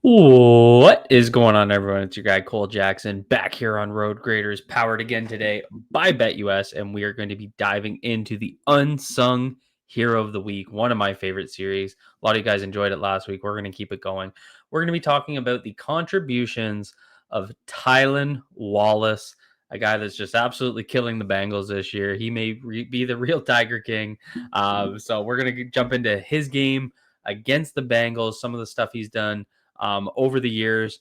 What is going on, everyone? It's your guy Cole Jackson back here on Road Graders, powered again today by BetUS, and we are going to be diving into the unsung hero of the week, one of my favorite series. A lot of you guys enjoyed it last week. We're going to keep it going. We're going to be talking about the contributions of Tylan Wallace, a guy that's just absolutely killing the Bengals this year. He may be the real Tiger King. So we're going to jump into his game against the Bengals, some of the stuff he's done over the years,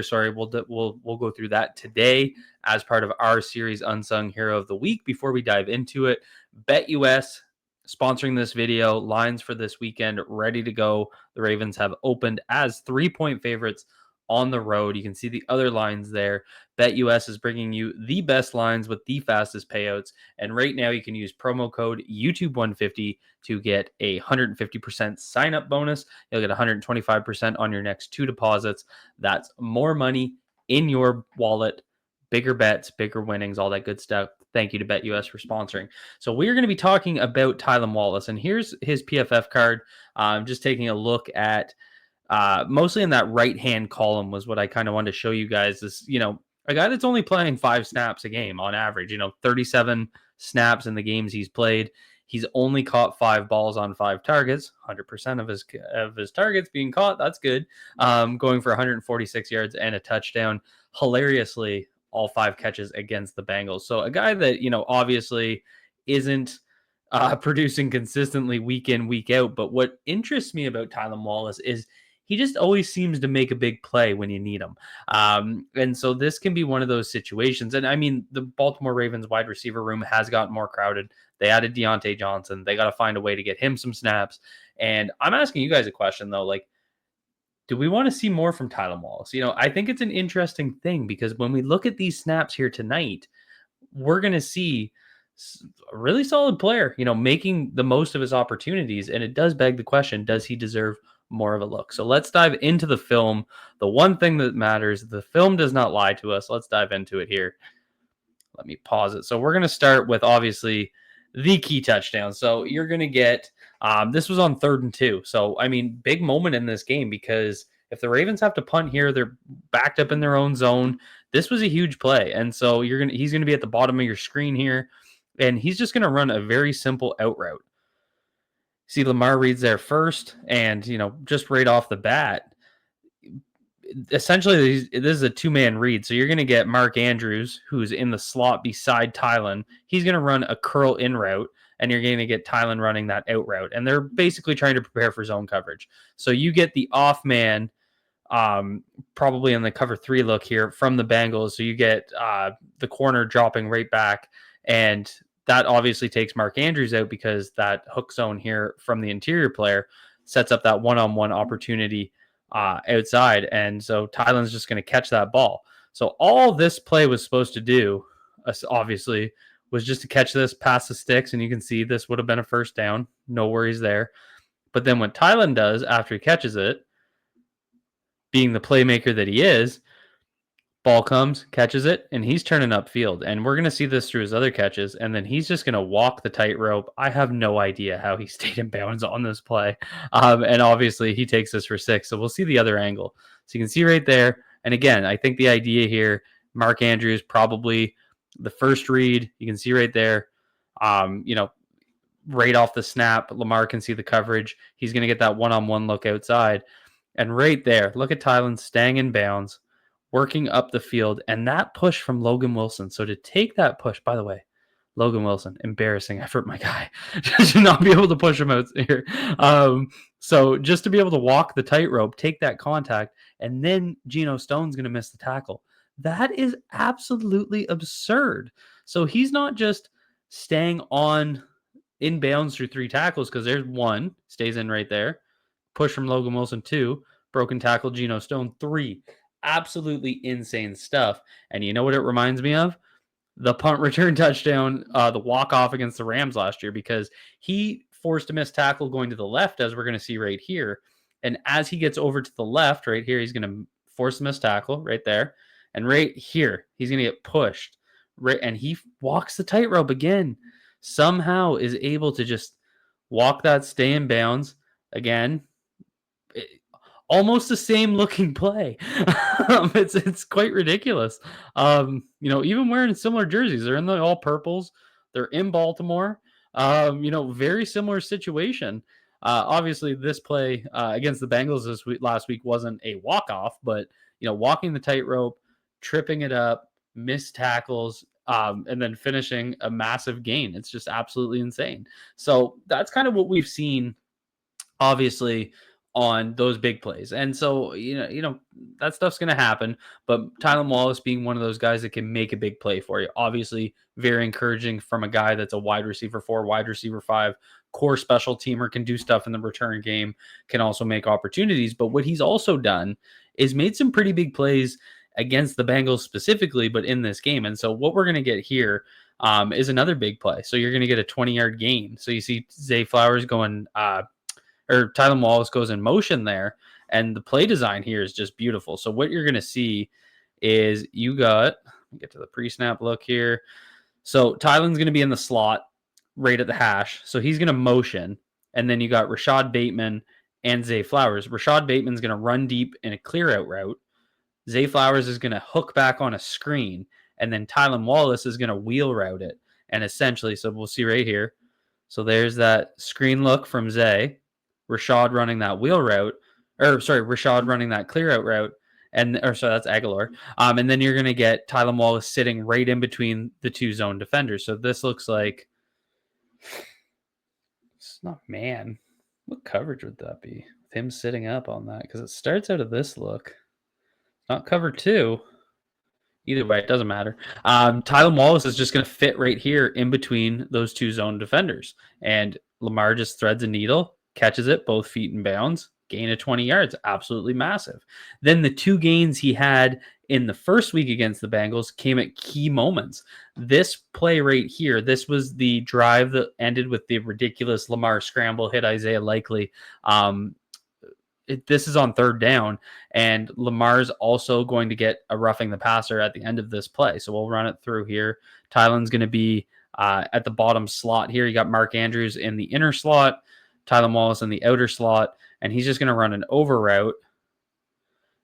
sorry. We'll go through that today as part of our series Unsung Hero of the Week. Before we dive into it, BetUS sponsoring this video. Lines for this weekend ready to go. The Ravens have opened as 3-point favorites on the road. You can see the other lines there. BetUS is bringing you the best lines with the fastest payouts. And right now you can use promo code YouTube150 to get a 150% sign up bonus. You'll get 125% on your next 2 deposits. That's more money in your wallet, bigger bets, bigger winnings, all that good stuff. Thank you to BetUS for sponsoring. So we're going to be talking about Tylan Wallace, and here's his PFF card. Just taking a look at mostly in that right-hand column was what I kind of wanted to show you guys. This, a guy that's only playing 5 snaps a game on average, 37 snaps in the games he's played. He's only caught 5 balls on 5 targets, 100% of his targets being caught. That's good. Going for 146 yards and a touchdown. Hilariously, all 5 catches against the Bengals. So a guy that, obviously isn't producing consistently week in, week out. But what interests me about Tylan Wallace is he just always seems to make a big play when you need him. And so this can be one of those situations. And I mean, the Baltimore Ravens wide receiver room has gotten more crowded. They added Deontay Johnson. They got to find a way to get him some snaps. And I'm asking you guys a question, though. Like, do we want to see more from Tylan Wallace? I think it's an interesting thing because when we look at these snaps here tonight, we're going to see a really solid player, making the most of his opportunities. And it does beg the question, does he deserve more of a look? So let's dive into the film. The one thing that matters, the film does not lie to us. Let's dive into it here. Let me pause it. So we're going to start with obviously the key touchdown. So you're going to get, this was on 3rd and 2. So, I mean, big moment in this game because if the Ravens have to punt here, they're backed up in their own zone. This was a huge play. And so he's going to be at the bottom of your screen here. And he's just going to run a very simple out route. See, Lamar reads there first. And, just right off the bat, essentially this is a 2-man read. So you're going to get Mark Andrews, who's in the slot beside Tylan. He's going to run a curl in route, and you're going to get Tylan running that out route. And they're basically trying to prepare for zone coverage. So you get the off man, probably in the cover 3 look here from the Bengals. So you get the corner dropping right back, and that obviously takes Mark Andrews out because that hook zone here from the interior player sets up that one-on-one opportunity outside. And so Tylan's just going to catch that ball. So all this play was supposed to do, obviously, was just to catch this past the sticks. And you can see this would have been a first down. No worries there. But then what Tylan does after he catches it, being the playmaker that he is, ball comes, catches it, and he's turning upfield. And we're going to see this through his other catches. And then he's just going to walk the tightrope. I have no idea how he stayed in bounds on this play. And obviously, he takes this for 6. So we'll see the other angle. So you can see right there. And again, I think the idea here, Mark Andrews, probably the first read. You can see right there, right off the snap, Lamar can see the coverage. He's going to get that one-on-one look outside. And right there, look at Tylan staying in bounds, working up the field, and that push from Logan Wilson. So to take that push, by the way, Logan Wilson, embarrassing effort, my guy, just to not be able to push him out here. So just to be able to walk the tightrope, take that contact, and then Geno Stone's going to miss the tackle. That is absolutely absurd. So he's not just staying on in bounds through 3 tackles because there's 1, stays in right there. Push from Logan Wilson, 2, broken tackle, Geno Stone, 3. Absolutely insane stuff. And you know what it reminds me of? The punt return touchdown, the walk-off against the Rams last year, because he forced a missed tackle going to the left, as we're going to see right here. And as he gets over to the left, right here, he's going to force a missed tackle right there. And right here, he's going to get pushed. Right, and he walks the tightrope again. Somehow is able to just walk that, stay in bounds. Again, almost the same looking play. It's quite ridiculous. Even wearing similar jerseys, they're in the all purples. They're in Baltimore. Very similar situation. Obviously, this play against the Bengals last week wasn't a walk off, but walking the tightrope, tripping it up, missed tackles, and then finishing a massive gain. It's just absolutely insane. So that's kind of what we've seen, obviously, on those big plays. And so, that stuff's going to happen. But Tylan Wallace being one of those guys that can make a big play for you, obviously, very encouraging from a guy that's a wide receiver 4, wide receiver 5, core special teamer, can do stuff in the return game, can also make opportunities. But what he's also done is made some pretty big plays against the Bengals specifically, but in this game. And so, what we're going to get here is another big play. So, you're going to get a 20-yard gain. So, you see Zay Flowers going, or Tylan Wallace goes in motion there, and the play design here is just beautiful. So what you're going to see is let me get to the pre-snap look here. So Tylan's going to be in the slot right at the hash. So he's going to motion, and then you got Rashad Bateman and Zay Flowers. Rashad Bateman's going to run deep in a clear out route. Zay Flowers is going to hook back on a screen, and then Tylan Wallace is going to wheel route it. And essentially, so we'll see right here. So there's that screen look from Zay. Rashad running that Rashad running that clear out route, that's Aguilar. And then you're going to get Tylan Wallace sitting right in between the two zone defenders. So this looks like, it's not man. What coverage would that be? With him sitting up on that, because it starts out of this look. Not cover 2. Either way, it doesn't matter. Tylan Wallace is just going to fit right here in between those two zone defenders, and Lamar just threads a needle, catches it, both feet in bounds, gain of 20 yards. Absolutely massive. Then the 2 gains he had in the first week against the Bengals came at key moments. This play right here, this was the drive that ended with the ridiculous Lamar scramble, hit Isaiah Likely. This is on 3rd down, and Lamar's also going to get a roughing the passer at the end of this play. So we'll run it through here. Tylan's going to be at the bottom slot here. You got Mark Andrews in the inner slot, Tylan Wallace in the outer slot, and he's just going to run an over route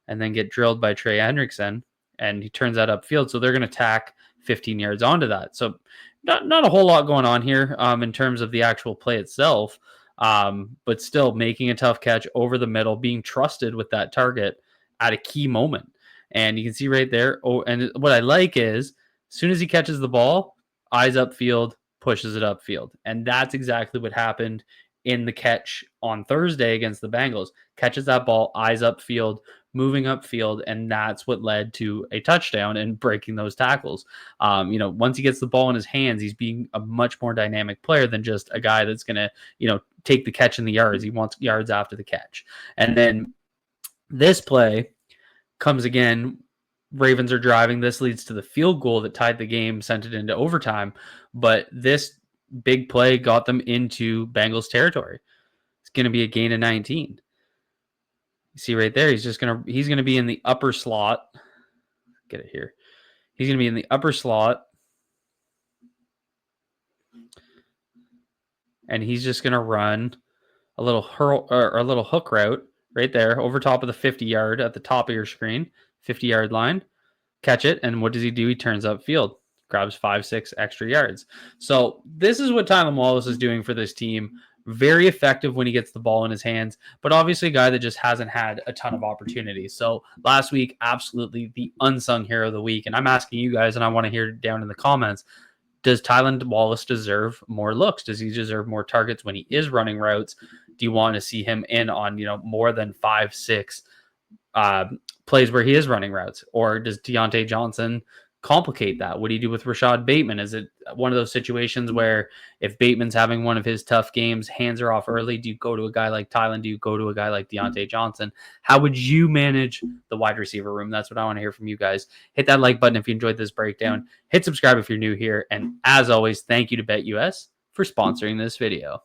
and then get drilled by Trey Hendrickson, and he turns that upfield. So they're going to tack 15 yards onto that. So not a whole lot going on here in terms of the actual play itself. But still making a tough catch over the middle, being trusted with that target at a key moment. And you can see right there. Oh, and what I like is as soon as he catches the ball, eyes upfield, pushes it upfield. And that's exactly what happened in the catch on Thursday against the Bengals. Catches that ball, eyes upfield, moving upfield, and that's what led to a touchdown and breaking those tackles. Once he gets the ball in his hands, he's being a much more dynamic player than just a guy that's going to, take the catch in the yards. He wants yards after the catch. And then this play comes again. Ravens are driving. This leads to the field goal that tied the game, sent it into overtime. But this big play got them into Bengals territory. It's going to be a gain of 19. You see right there, he's going to be in the upper slot. Get it here. He's going to be in the upper slot. And he's just going to run a little hook route right there over top of the 50-yard at the top of your screen, 50-yard line. Catch it, and what does he do? He turns upfield, grabs 5-6 extra yards. So this is what Tylan Wallace is doing for this team. Very effective when he gets the ball in his hands, but obviously a guy that just hasn't had a ton of opportunities. So last week, absolutely the unsung hero of the week. And I'm asking you guys, and I want to hear down in the comments, does Tylan Wallace deserve more looks? Does he deserve more targets when he is running routes? Do you want to see him in on, more than 5-6 plays where he is running routes? Or does Deontay Johnson complicate that? What do you do with Rashad Bateman? Is it one of those situations where if Bateman's having one of his tough games, hands are off early, do you go to a guy like Tylan? Do you go to a guy like Deontay Johnson? How would you manage the wide receiver room? That's what I want to hear from you guys. Hit that like button if you enjoyed this breakdown. Hit subscribe if you're new here. And as always, thank you to BetUS for sponsoring this video.